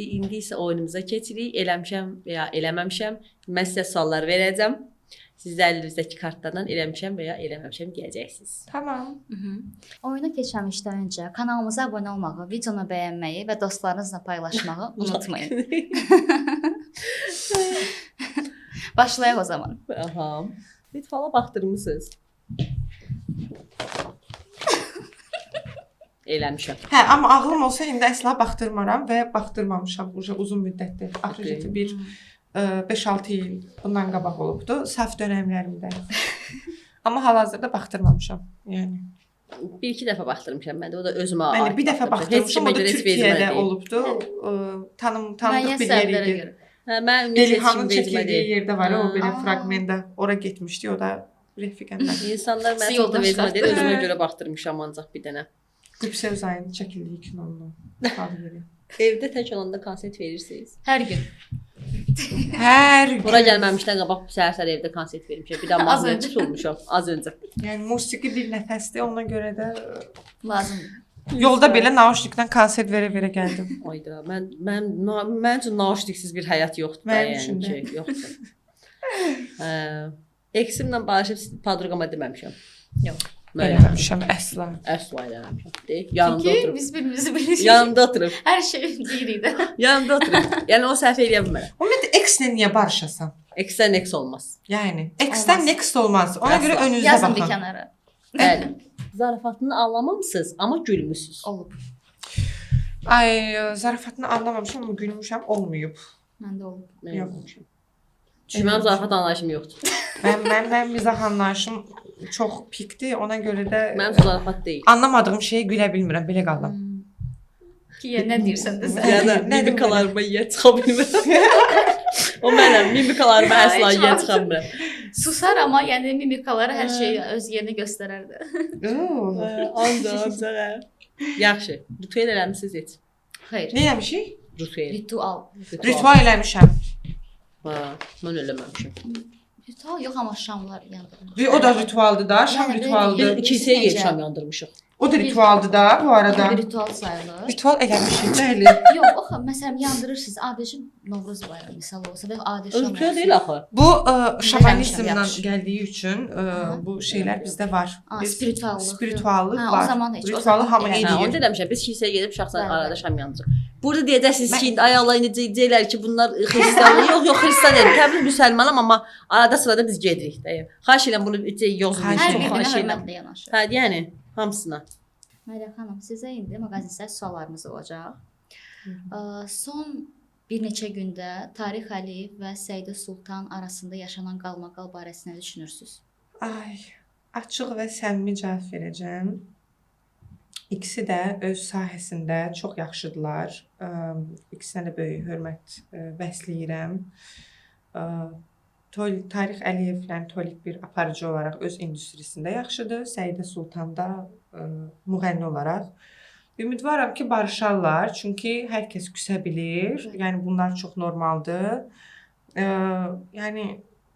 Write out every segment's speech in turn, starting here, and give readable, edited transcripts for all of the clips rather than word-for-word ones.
İndi isə oyunumuza keçirik. Eləmişəm və ya eləməmişəm. Mən sizə suallar verəcəm. Siz də əlinizdəki kartlardan eləmişəm və ya eləməmişəm deyəcəksiniz. Tamam. Oyuna keçməmişdən öncə kanalımıza abunə olmağı, videonu bəyənməyi və dostlarınızla paylaşmağı unutmayın. Başlayaq o zaman. Aha. Ritvala baxdırmısınız? Eləmişəm. Hə, amma ağlım olsa indi əsla baxdırmaram və baxdırmamışam uzun müddətdir. Axırıncı bir 5-6 il bundan qabaq olubdu, saf dönəmlərimdə. Amma hal-hazırda baxdırmamışam. Yəni Bir-iki dəfə baxdırmışam mən də. O da özümə Bəli, ait bir dəfə baxdırmışam. O da Türkiyədə olubdu. Tanıdıq bir yer idi. Hə, mən Delihanın çəkildiyi yerdə var, o belə fraqmenta. Ora getmişdi, o da rəfiqəmlə. İnsanlar mən çox da vezmə deyir, özümə görə baxdırmışam ancaq bir dənə. Qübsə Özayın çəkildiyi kinonun adı yeri. Evdə tək olanda konsert verirsiniz. Hər gün. Hər gün. Bura gəlməmişdən qabaq səhər-səhər evdə konsert vermişəm. Bir də mahnıya çıxılmışam az öncə. Yəni musiqi bir nəfəsdir, ona görə də Lazımdır. yolda belə naushnikdən konsert verə-verə gəldim. Ayda, mən üçün naushniksiz bir həyat yoxdur da, Mənim yəni üçün də. ki, yoxdur. Eksimlə barışıb padruqama deməmişəm. Yox. Eləməmişəm əsla. Əsla eləməmişəm. Yanımda Çünki oturub. biz birimizi bilirik. Yanımda oturub. Hər şey deyirik də. Yanımda oturub. Yəni o səhv eləyə bilmərəm. Ümumiyyətlə ex-lə niyə barışasan? Eksdən eks olmaz. Yəni ex-dən next olmaz. Ona görə Əsla. önünüzə Yazın bir baxın. kənara. Bəli. Zarafatını anlamamısınız, amma gülmüsünüz. Olub. Ay, zarafatını anlamamışam, amma gülmüşəm, olmayıb. Məndə olub. Yox. Çünki mənim zarafat anlayışım yoxdur. Mən mizah anlayışım çox pikdir. Ona görə də Mənim zarafat deyil. anlamadığım şeyə gülə bilmirəm, belə qalım. Ki, nə deyirsən də sən. Yəni Nə mimikalarıma yiyə çıxa bilmirəm. O mənəm, mimikalarıma əsla yiyə çıxa bilmirəm. Susar, amma yəni mimikaları hər şeyi öz yerini göstərərdi. Ancaq. Yaxşı. Ritüel eləmisiniz heç? Xeyr. Nə eləmişik? Ritüel. Ritual. Ritual eləmişəm. Ha, mən eləməmişəm. Ritual yox, amma şamlar yandırılır. O da ritualdır da, şam Yəni, ritualdır. Kilsəyə gedib şam yandırmışıq. O da ritualdır da bu arada. Bir ritual sayılır. Ritual eləmişik, bəli. Yox, oxu, məsələn, yandırırsınız. Adəşin Novruz bayramı misal olsa və adəş şam. Ritüel deyil axı. Bu şamanizmdən Yaxşı. gəldiyi üçün bu şeylər bizdə var. Spirituallıq. Spirituallıq Hə, o var. zaman heç. Ritualı hamı elə. Hə, onu eləyir. demişəm. Biz kilsəyə gedib şəxsən Bəli, arada bəli. şam yandırırıq. Burada deyəcəksiniz ki, ay Allah indi deyirlər ki, bunlar xristianlar. Yox, xristian deyil. Təbii müsəlmanam, amma arada sırada biz gedirik də. Xahiş edirəm bunu yazın. Hər Çox birinə xahiş edirəm. hörmətlə yanaşır. Hə, yəni hamısına. Məryəm xanım, sizə indi maqazinsel suallarımız olacaq. Son bir neçə gündə Tarix Əliyev və Səidə Sultan arasında yaşanan qalmaqal barəsində nə düşünürsüz? Ay, açıq və səmimi cavab verəcəm. İkisi də öz sahəsində çox yaxşıdırlar. İkisinə də böyük hörmət bəsləyirəm. Tarix Əliyevlə Tolik bir aparıcı olaraq öz industrisində yaxşıdır. Səidə Sultan da müğənni olaraq. Ümidvaram ki, barışarlar. Çünki hər kəs küsə bilir. Yəni bunlar çox normaldır. Yəni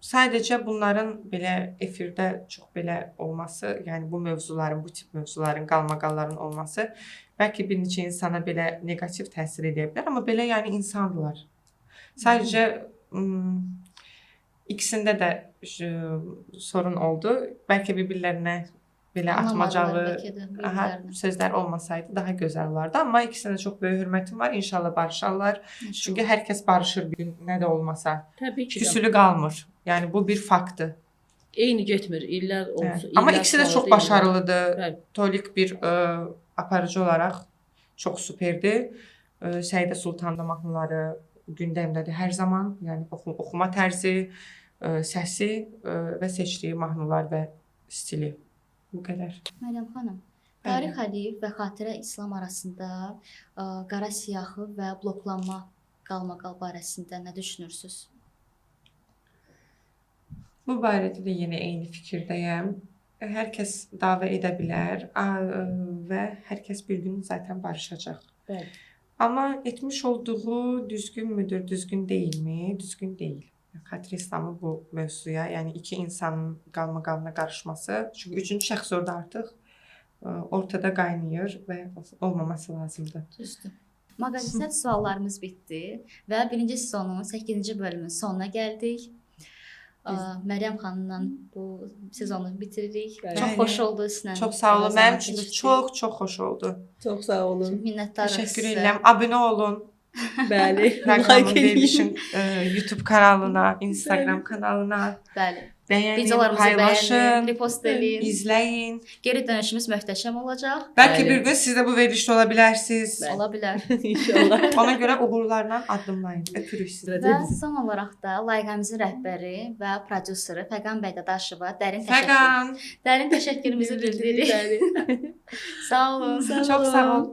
sadəcə bunların belə efirdə çox belə olması, yəni bu mövzuların, bu tip mövzuların, qalmaqalların olması bəlkə bir neçə insana belə neqativ təsir edə bilər, amma belə yəni insandılar. Sadəcə ikisində də sorun oldu. Bəlkə bir-birlərinə belə atmacalı sözlər olmasaydı daha gözəl olardı. Amma ikisinə çox böyük hörmətim var. İnşallah barışarlar. Çünki hər kəs barışır bir gün, nə də olmasa. Təbii ki. Küsülü qalmır. Yəni bu bir faktdır. Eyni getmir. İllər olsun. Evet. Amma ikisi də çox başarılıdır. Bəli. Tolik bir aparıcı olaraq çox superdir. Səidə Sultan da mahnıları gündəmdədir hər zaman. Yəni oxuma tərzi, səsi və seçdiyi mahnılar və stili. Bu qədər. Məryəm xanım, Tarix Əliyev və Xatirə İslam arasında qara siyahı və bloklanma qalmaqal barəsində nə düşünürsüz? Bu barədə də yenə eyni fikirdəyəm. Hər kəs dava edə bilər və hər kəs bir gün zaten barışacaq. Bəli. Amma etmiş olduğu düzgün müdür, düzgün deyilmi? Düzgün deyil. Xatirə İslamı bu mövzuya, yəni iki insanın qalmaqalına qarışması, çünki üçüncü şəxs orada artıq ortada qaynayır və olmaması lazımdır. Düzdür. Maqazinsel suallarımız bitdi və birinci sezonun 8-ci bölümünün sonuna gəldik. Məryəm xanımla bu sezonu bitiririk. Bəli. Çox xoş oldu sizlə. Çox sağ olun. zaman Mənim üçün də keçirdik. çox xoş oldu. Çox sağ olun. Minnətdarıq Təşəkkür sizə. edirəm. Abunə olun. Bəli. Proqramın verilişin YouTube kanalına, Instagram kanalına. Bəli. Bəyənin, Videolarımızı bəyənin, paylaşın, repost edin. izləyin. Geri dönüşümüz möhtəşəm olacaq. Bəlkə Bəli. bir gün siz də bu verilişdə ola bilərsiniz. Bəli. Ola bilər. İnşallah. Ona görə uğurlarla addımlayın. Öpürük sizi. Və son olaraq da layihəmizin rəhbəri və prodüseri Fəqan bəy Dadaşova Fəqan, dərin təşəkkürümüzü bildiririk. Sağ olun. çox sağ ol.